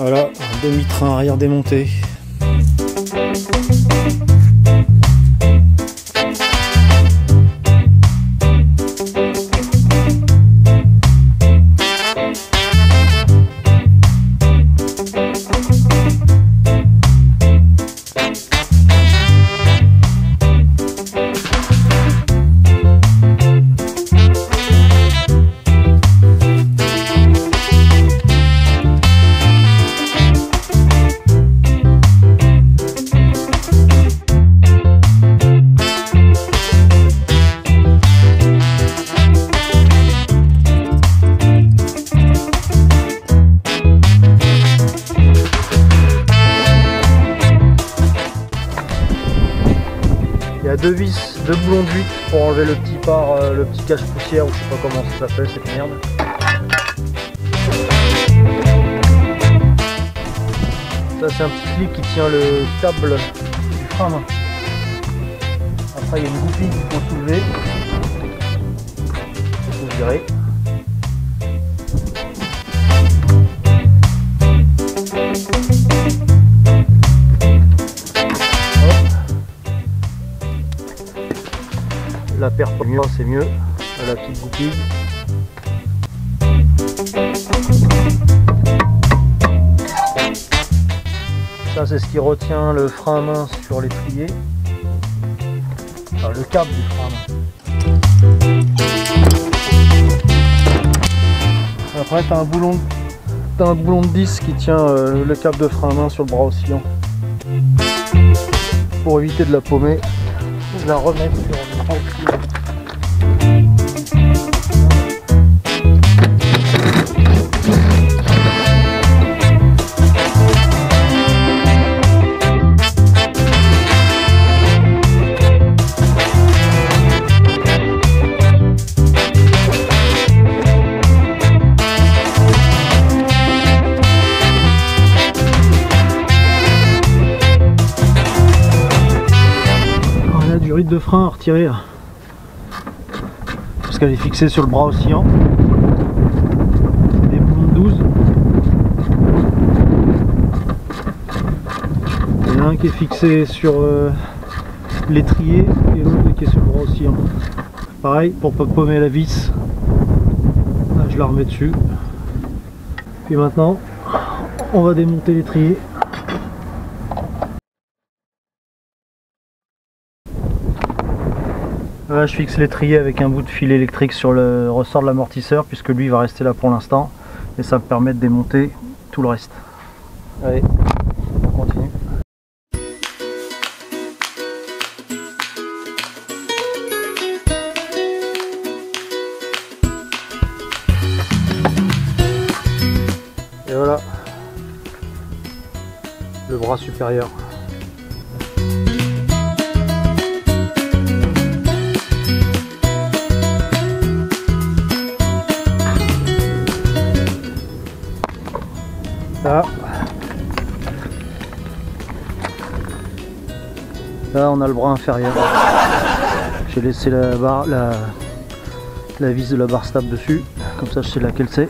Voilà, un demi-train arrière démonté. Il y a deux vis, deux boulons d'huile pour enlever le petit le petit cache-poussière, ou je sais pas comment ça s'appelle cette merde. Ça c'est un petit clip qui tient le câble du frein. Après il y a une goupille qu'il faut soulever. Il faut virer. La paire pour mieux, c'est mieux. La petite goupille. Ça c'est ce qui retient le frein à main sur l'étrier. Enfin, le câble du frein à main. Après tu as un boulon de 10 qui tient le câble de frein à main sur le bras oscillant. Pour éviter de la paumer, je la remets sur le bras oscillant. Ride de frein à retirer là, parce qu'elle est fixée sur le bras oscillant. Des boulons de 12. Il y en a un qui est fixé sur l'étrier et l'autre qui est sur le bras oscillant. Pareil, pour pas paumer la vis, là, je la remets dessus. Puis maintenant on va démonter l'étrier. Là, je fixe l'étrier avec un bout de fil électrique sur le ressort de l'amortisseur, puisque lui va rester là pour l'instant, et ça me permet de démonter tout le reste. Allez, on continue. Et voilà le bras supérieur. Là on a le bras inférieur. J'ai laissé la vis de la barre stable dessus, comme ça je sais laquelle c'est.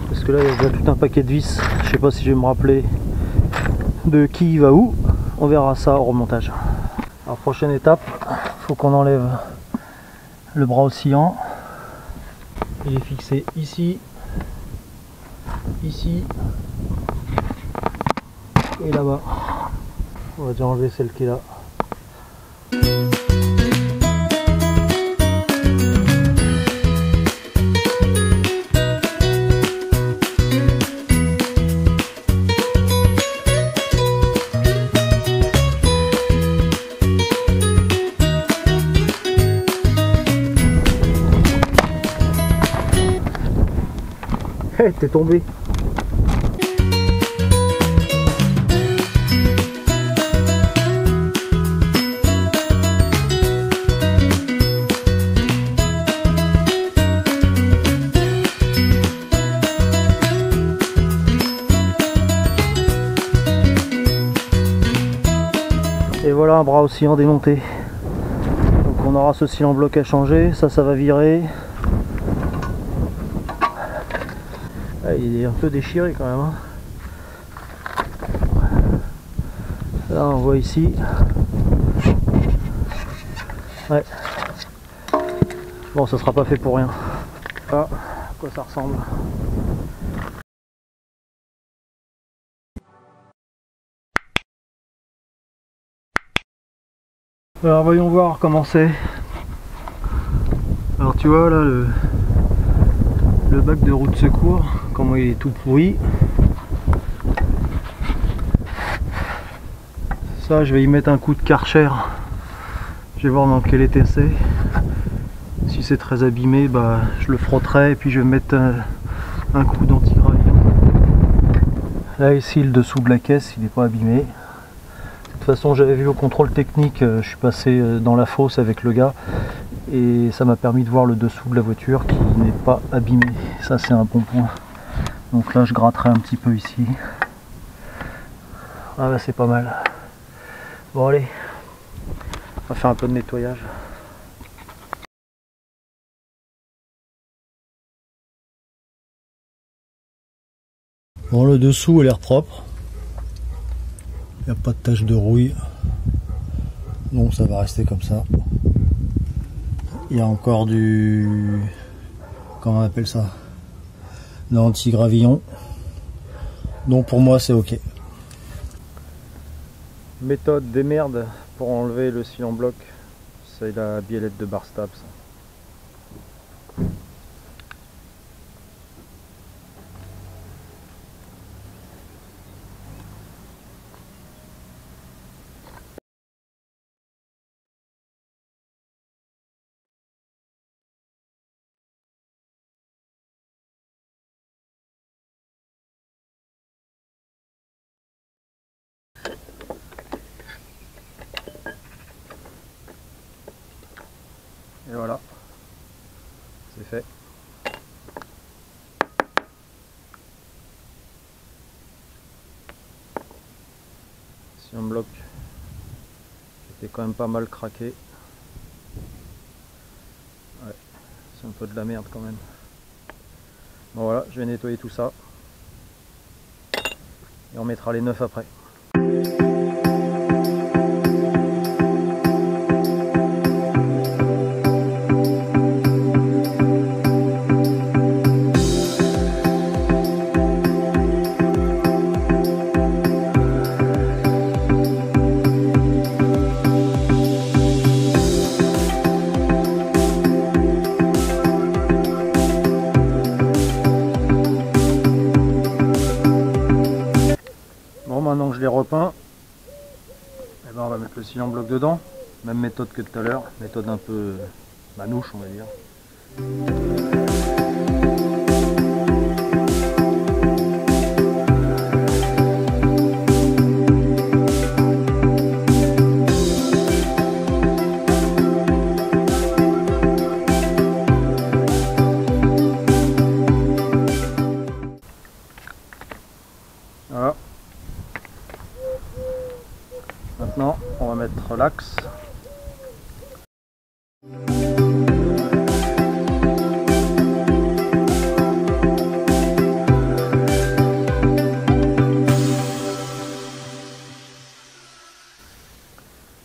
Parce que là il y a déjà tout un paquet de vis. Je sais pas si je vais me rappeler de qui va où. On verra ça au remontage. Alors prochaine étape, il faut qu'on enlève le bras oscillant. Il est fixé ici, ici et là-bas. On va déjà enlever celle qui est là. Hé, t'es tombé. Et voilà un bras oscillant démonté. Donc on aura ce oscillant bloc à changer, ça va virer. Ah, il est un peu déchiré quand même. Hein. Là on voit ici. Ouais. Bon, ça sera pas fait pour rien. Voilà à quoi ça ressemble. Alors voyons voir comment c'est. Alors tu vois là le bac de roue de secours, comment il est tout pourri. Ça je vais y mettre un coup de Karcher. Je vais voir dans quel état c'est. Si c'est très abîmé, bah je le frotterai et puis je vais mettre un coup d'anti-gravillon. Là ici le dessous de la caisse il n'est pas abîmé. De toute façon j'avais vu au contrôle technique, je suis passé dans la fosse avec le gars et ça m'a permis de voir le dessous de la voiture qui n'est pas abîmé. Ça c'est un bon point. Donc là je gratterai un petit peu ici. Ah bah c'est pas mal. Bon allez, on va faire un peu de nettoyage. Bon, le dessous a l'air propre. Il n'y a pas de tache de rouille. Donc ça va rester comme ça. Il y a encore du... comment on appelle ça? L'anti-gravillon. Donc pour moi c'est ok. Méthode des merdes pour enlever le cil en bloc. C'est la biellette de Barstab. Et voilà, c'est fait. Si on bloque, c'était quand même pas mal craqué. Ouais, c'est un peu de la merde quand même. Bon voilà, je vais nettoyer tout ça. Et on mettra les neufs après. Maintenant que je l'ai repeint, eh ben on va mettre le cil en bloc dedans. Même méthode que tout à l'heure, méthode un peu manouche on va dire. Voilà. Maintenant, on va mettre l'axe.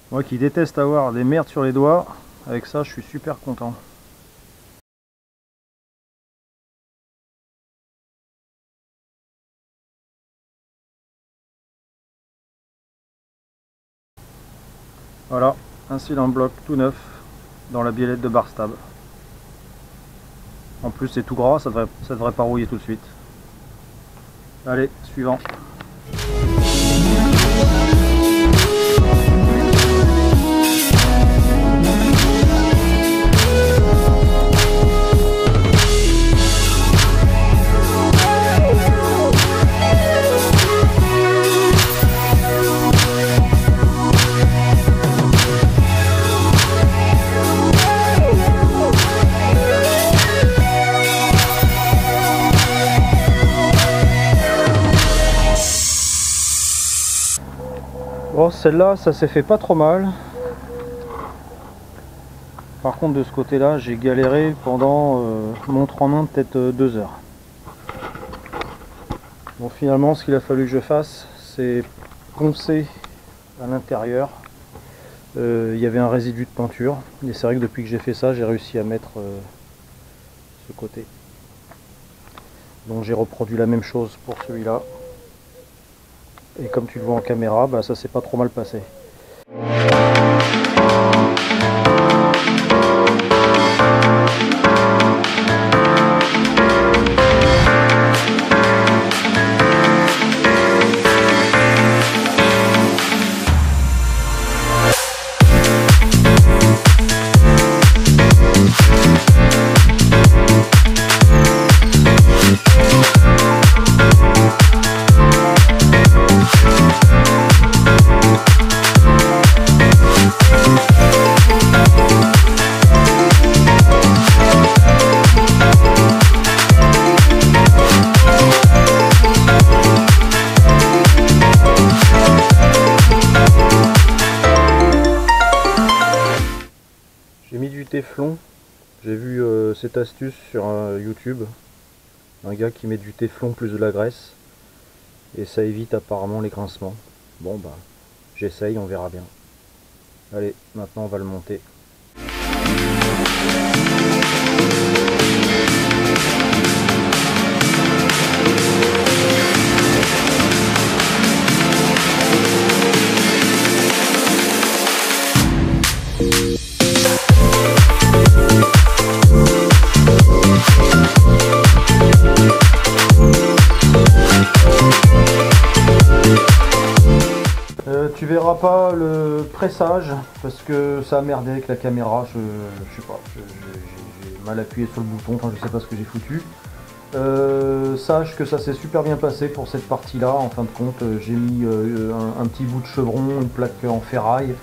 Moi qui déteste avoir des merdes sur les doigts, avec ça je suis super content. Voilà, un cil en bloc tout neuf dans la biellette de Barstab. En plus c'est tout gras, ça devrait pas rouiller tout de suite. Allez, suivant. Bon, celle-là, ça s'est fait pas trop mal. Par contre, de ce côté-là, j'ai galéré pendant montre en main peut-être 2 heures. Bon, finalement, ce qu'il a fallu que je fasse, c'est poncer à l'intérieur, il y avait un résidu de peinture. Et c'est vrai que depuis que j'ai fait ça, j'ai réussi à mettre ce côté. Donc j'ai reproduit la même chose pour celui-là. Et comme tu le vois en caméra, bah, ça s'est pas trop mal passé. J'ai mis du téflon, j'ai vu cette astuce sur YouTube, un gars qui met du téflon plus de la graisse, et ça évite apparemment les grincements. Bon bah, j'essaye, on verra bien. Allez, maintenant on va le monter. Tu verras pas le pressage parce que ça a merdé avec la caméra, je sais pas, j'ai mal appuyé sur le bouton, enfin je sais pas ce que j'ai foutu. Sache que ça s'est super bien passé pour cette partie là, en fin de compte j'ai mis un petit bout de chevron, une plaque en ferraille,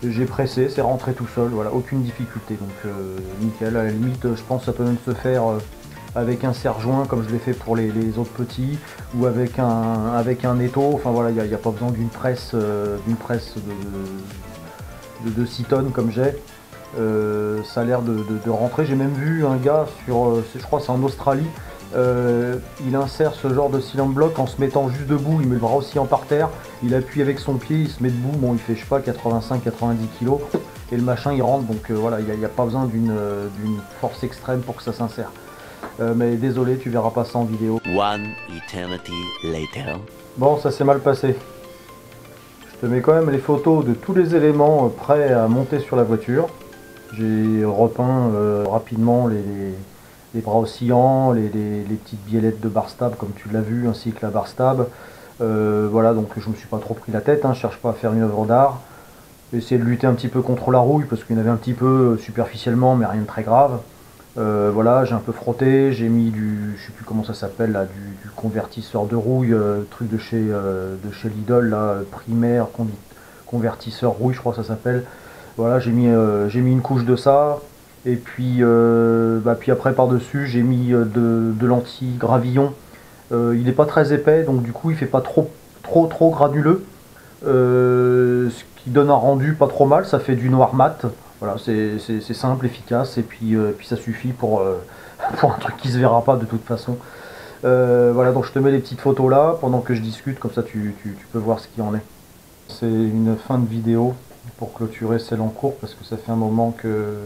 j'ai pressé, c'est rentré tout seul, voilà, aucune difficulté, donc nickel. À la limite je pense que ça peut même se faire avec un serre-joint comme je l'ai fait pour les autres petits, ou avec un étau, enfin voilà, il n'y a pas besoin d'une presse, de 6 tonnes comme j'ai. Ça a l'air de rentrer. J'ai même vu un gars sur, je crois c'est en Australie, il insère ce genre de cylindre bloc en se mettant juste debout, il met le bras oscillant par terre, il appuie avec son pied, il se met debout, bon il fait je sais pas 85-90 kg, et le machin il rentre, donc voilà, il n'y a pas besoin d'une force extrême pour que ça s'insère. Mais désolé, tu verras pas ça en vidéo. One eternity later. Bon, ça s'est mal passé. Je te mets quand même les photos de tous les éléments prêts à monter sur la voiture. J'ai repeint rapidement les bras oscillants, les petites biellettes de bar stab comme tu l'as vu, ainsi que la bar stab. Voilà, donc je me suis pas trop pris la tête, hein, je cherche pas à faire une œuvre d'art. J'ai essayé de lutter un petit peu contre la rouille parce qu'il y en avait un petit peu superficiellement, mais rien de très grave. Voilà, j'ai un peu frotté, j'ai mis du, je sais plus comment ça s'appelle là, du convertisseur de rouille, truc de chez Lidl là, primaire, convertisseur rouille je crois que ça s'appelle. Voilà, j'ai mis une couche de ça, et puis, puis après par dessus j'ai mis de l'anti-gravillon. Il n'est pas très épais, donc du coup il fait pas trop granuleux, ce qui donne un rendu pas trop mal, ça fait du noir mat. Voilà, c'est simple, efficace, et puis ça suffit pour un truc qui se verra pas de toute façon. Voilà, donc je te mets les petites photos là pendant que je discute, comme ça tu peux voir ce qu'il en est. C'est une fin de vidéo pour clôturer celle en cours parce que ça fait un moment que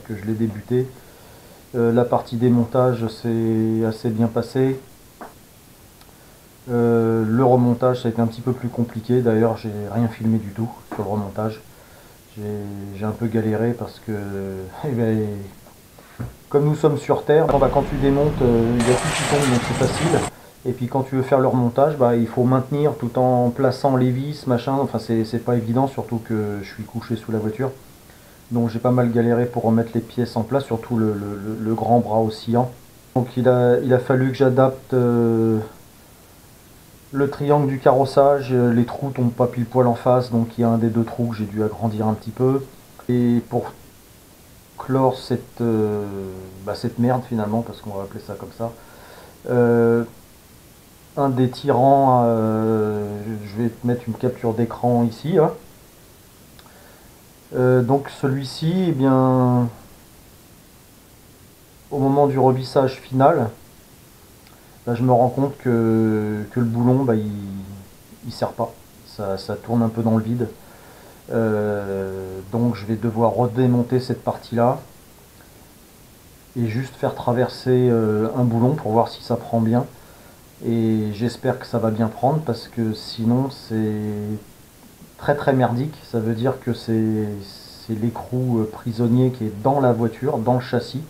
je l'ai débuté. La partie démontage s'est assez bien passée. Le remontage ça a été un petit peu plus compliqué, d'ailleurs j'ai rien filmé du tout sur le remontage. J'ai un peu galéré parce que comme nous sommes sur terre, quand tu démontes, il y a tout qui tombe, donc c'est facile. Et puis quand tu veux faire le remontage, il faut maintenir tout en plaçant les vis, machin, enfin c'est pas évident, surtout que je suis couché sous la voiture. Donc j'ai pas mal galéré pour remettre les pièces en place, surtout le grand bras oscillant. Donc il a fallu que j'adapte le triangle du carrossage, les trous tombent pas pile poil en face, donc il y a un des deux trous que j'ai dû agrandir un petit peu. Et pour clore cette merde finalement, parce qu'on va appeler ça comme ça, un des tirants, je vais te mettre une capture d'écran ici. Hein. Donc celui-ci, eh bien, au moment du revissage final, je me rends compte que le boulon, il sert pas. ça tourne un peu dans le vide. Donc je vais devoir redémonter cette partie-là et juste faire traverser un boulon pour voir si ça prend bien. Et j'espère que ça va bien prendre, parce que sinon c'est très merdique. Ça veut dire que c'est l'écrou prisonnier qui est dans la voiture, dans le châssis.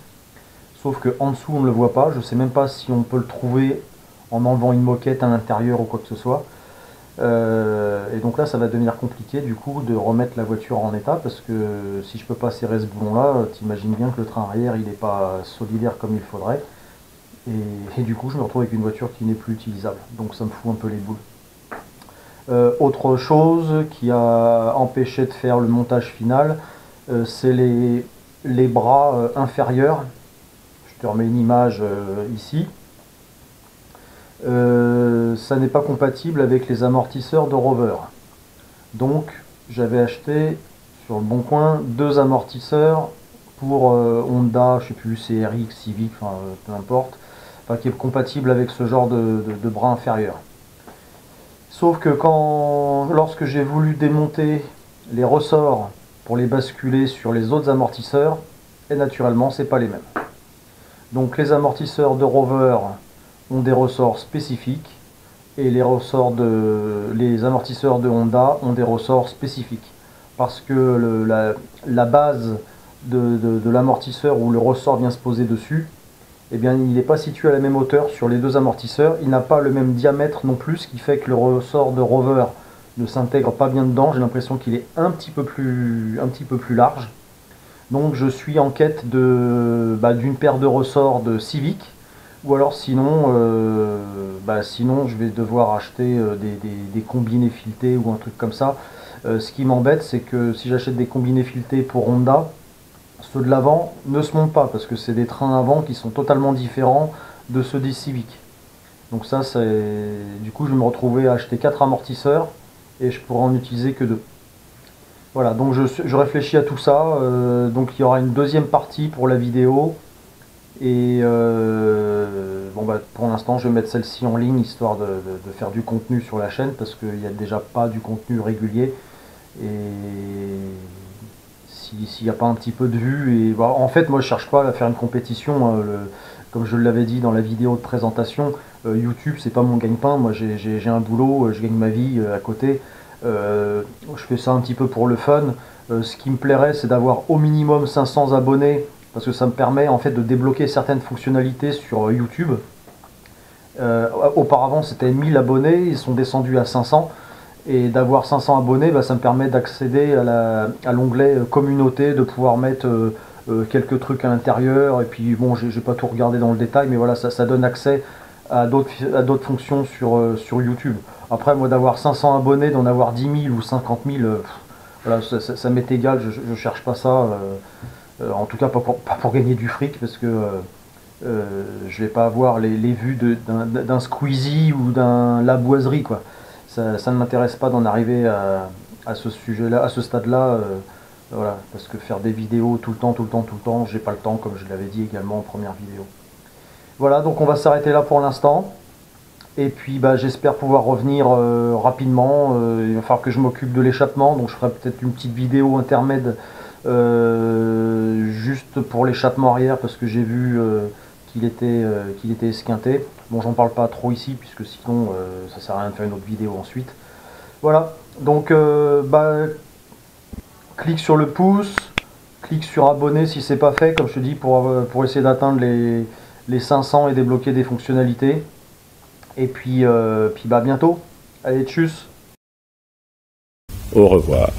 Sauf que en dessous on ne le voit pas. Je sais même pas si on peut le trouver en enlevant une moquette à l'intérieur ou quoi que ce soit. Et donc là ça va devenir compliqué du coup de remettre la voiture en état, parce que si je peux pas serrer ce boulon là, t'imagines bien que le train arrière il n'est pas solidaire comme il faudrait, et du coup je me retrouve avec une voiture qui n'est plus utilisable, donc ça me fout un peu les boules. Autre chose qui a empêché de faire le montage final, c'est les bras inférieurs. Je te remets une image ici. Ça n'est pas compatible avec les amortisseurs de Rover. Donc j'avais acheté sur le Bon Coin 2 amortisseurs pour Honda, je sais plus, CRX, Civic, enfin peu importe, enfin, qui est compatible avec ce genre de bras inférieur. Sauf que lorsque j'ai voulu démonter les ressorts pour les basculer sur les autres amortisseurs, et naturellement c'est pas les mêmes. Donc les amortisseurs de Rover ont des ressorts spécifiques, et les amortisseurs de Honda ont des ressorts spécifiques, parce que la base de l'amortisseur où le ressort vient se poser dessus, eh bien, il n'est pas situé à la même hauteur sur les deux amortisseurs, il n'a pas le même diamètre non plus, ce qui fait que le ressort de Rover ne s'intègre pas bien dedans. J'ai l'impression qu'il est un petit peu plus large. Donc je suis en quête d'une paire de ressorts de Civic, ou alors sinon je vais devoir acheter des combinés filetés ou un truc comme ça. Ce qui m'embête, c'est que si j'achète des combinés filetés pour Honda, ceux de l'avant ne se montent pas, parce que c'est des trains avant qui sont totalement différents de ceux des Civic. Donc ça, du coup je vais me retrouver à acheter 4 amortisseurs et je pourrai en utiliser que 2. Voilà, donc je réfléchis à tout ça. Donc il y aura une deuxième partie pour la vidéo. Et pour l'instant je vais mettre celle-ci en ligne, histoire de faire du contenu sur la chaîne, parce qu'il n'y a déjà pas du contenu régulier. Et s'il n'y a pas un petit peu de vues, et en fait moi je cherche pas à faire une compétition, comme je l'avais dit dans la vidéo de présentation, YouTube c'est pas mon gagne-pain. Moi j'ai un boulot, je gagne ma vie à côté, je fais ça un petit peu pour le fun. Ce qui me plairait, c'est d'avoir au minimum 500 abonnés, parce que ça me permet en fait de débloquer certaines fonctionnalités sur YouTube. Auparavant c'était 1000 abonnés, ils sont descendus à 500, et d'avoir 500 abonnés, ça me permet d'accéder à l'onglet communauté, de pouvoir mettre quelques trucs à l'intérieur, et puis bon, j'ai pas tout regardé dans le détail, mais voilà, ça donne accès à d'autres fonctions sur YouTube. Après, moi, d'avoir 500 abonnés, d'en avoir 10 000 ou 50 000, voilà, ça m'est égal, je cherche pas ça, en tout cas pas pour gagner du fric, parce que je vais pas avoir les vues d'un Squeezie ou d'un La Boiserie, quoi. Ça ne m'intéresse pas d'en arriver à ce sujet-là, à ce stade-là, voilà, parce que faire des vidéos tout le temps, j'ai pas le temps, comme je l'avais dit également en première vidéo. Voilà, donc on va s'arrêter là pour l'instant. Et puis j'espère pouvoir revenir rapidement. Il va falloir que je m'occupe de l'échappement, donc je ferai peut-être une petite vidéo intermède juste pour l'échappement arrière, parce que j'ai vu qu'il était esquinté. Bon, j'en parle pas trop ici, puisque sinon ça sert à rien de faire une autre vidéo ensuite. Voilà, donc clique sur le pouce, clique sur abonner si c'est pas fait, comme je te dis, pour essayer d'atteindre les 500 et débloquer des fonctionnalités. Et puis bientôt. Allez, tchuss. Au revoir.